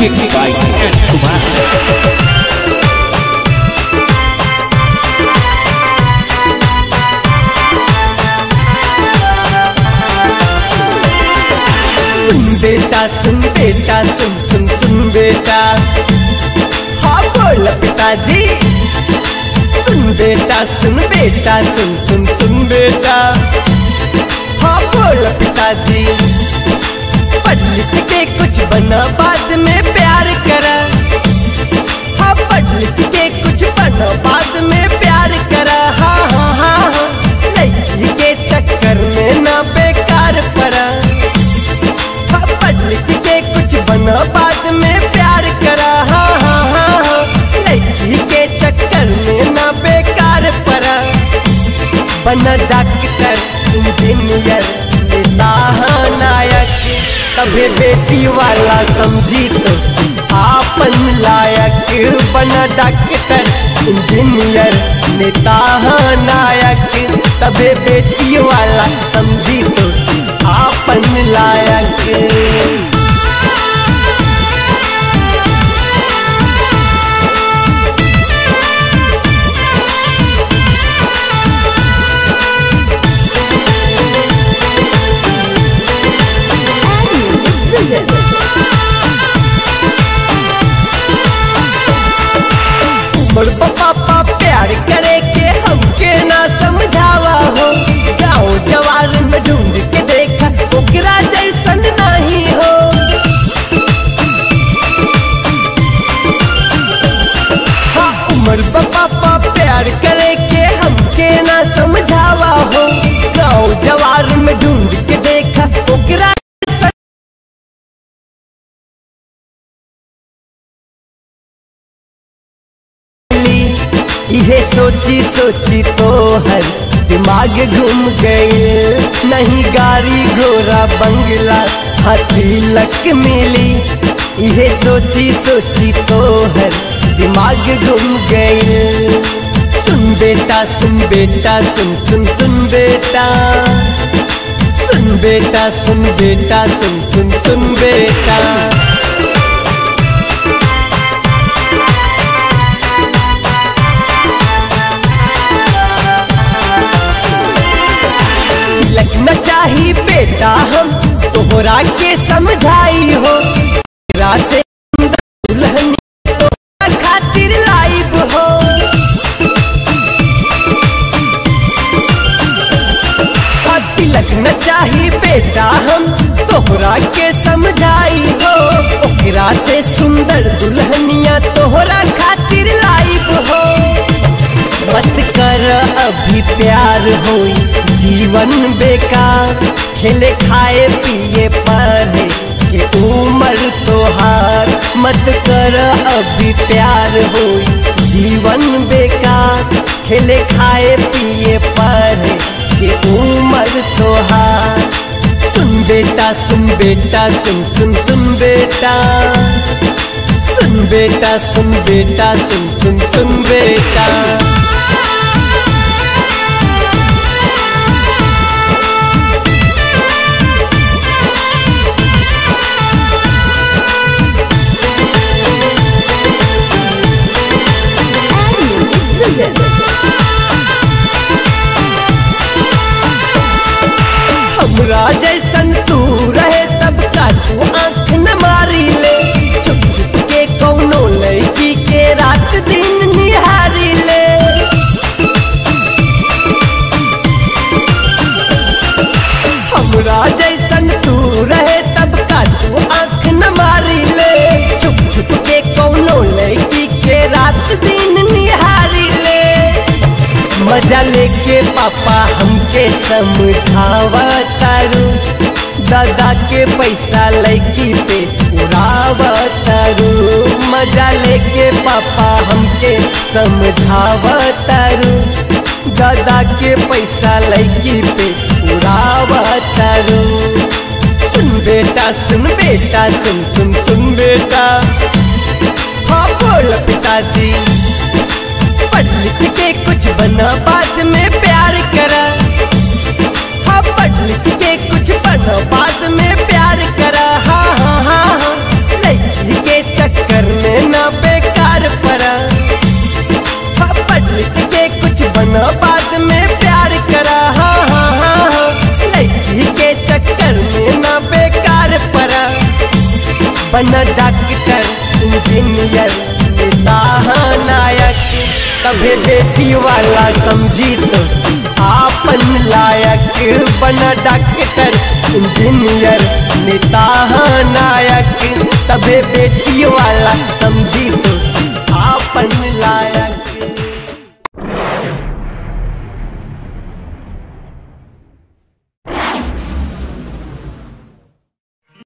Music by S Kumar. बेटा सुन बेटा सुन सुन सुन बेटा, हाँ बोल पिताजी। सुन बेटा सुन बेटा सुन सुन सुन बेटा, हाँ बोल पिताजी। पढ़ लिख के कुछ बना बाद में प्यार करा, हाँ पढ़ लिख के कुछ बना बाद में प्यार करा। हाँ हाँ हाँ हाँ, लड़की के चक्कर में ना बेकार पड़ा। पढ़ लिख के कुछ बना बाद में प्यार करा। हाँ हाँ हाँ हाँ, लड़की के चक्कर में ना बेकार पड़ा। बना डॉक्टर इंजीनियर नेता नायक, तबे बेटी वाला समझी तो आपन लायक। बना डॉक्टर इंजीनियर नेता नायक, तबे बेटी वाला समझी तो आपन लायक। उम्र पापा प्यार करे के हमके ना समझावा हो। गाँव जवार में ढूंढ के देखा ओकरा जैसन नहीं हो। हाँ उम्र पापा प्यार करे के हमके ना समझावा हो। गाँव जवार में ढूंढ के देखा ओकरा ये सोची सोची तो हर दिमाग घूम गई। नहीं गाड़ी घोड़ा बंगला हाथी लक मिली, ये सोची सोची तो हर दिमाग घूम गई। सुन बेटा सुन बेटा सुन सुन सुन बेटा, सुन बेटा सुन बेटा सुन सुन सुन बेटा। लगना चाहिए बेटा हम तोहरा के समझाई हो। तेरा से दुल्हन तो खातिर लाइब हो। लगना चाहिए बेटा हम तोहरा के समझाई हो। ओकरा से सुंदर दुल्हनिया तोहरा खातिर लाइब हो। मत कर अभी प्यार होई जीवन बेकार, खेले खाए पिए पढ़े के उम्र तोहार। मत कर अभी प्यार होई जीवन बेकार, खेले खाए पिए पढ़े के उम्र तोहार। सुन बेटा सुन बेटा सुन सुन सुन बेटा, सुन बेटा सुन बेटा सुन सुन सुन बेटा। हमरा जैसन तू रहे तब का तू आँख न मारी ले। छुप छुप के कौनो लड़की के रात दिन निहारी ले। हमरा जैसन तू रहे तब का तू आँख न मारी ले। छुप छुप के कौनो लड़की के रात दिन निहारी ले। मजा लेके पापा हमके समझावा तारू, दादा के पैसा लड़की पे उड़ावा तारू। मजा लेके पापा हमके समझावा तारू, दादा के पैसा लड़की पे उड़ावा तारू। सुन बेटा सुन बेटा सुन सुन सुन बेटा, हाँ बोल पिताजी। पढ़ लिख के कुछ बना बाद में प्यार करा, हाँ पढ़ लिख के कुछ बना बाद में प्यार करा। हाँ हाँ हाँ हाँ, लड़की के बन डॉक्टर इंजीनियर नेता नायक, तबे बेटी वाला समझी तो आपन लायक। बन डॉक्टर इंजीनियर नेता नायक, तबे बेटी वाला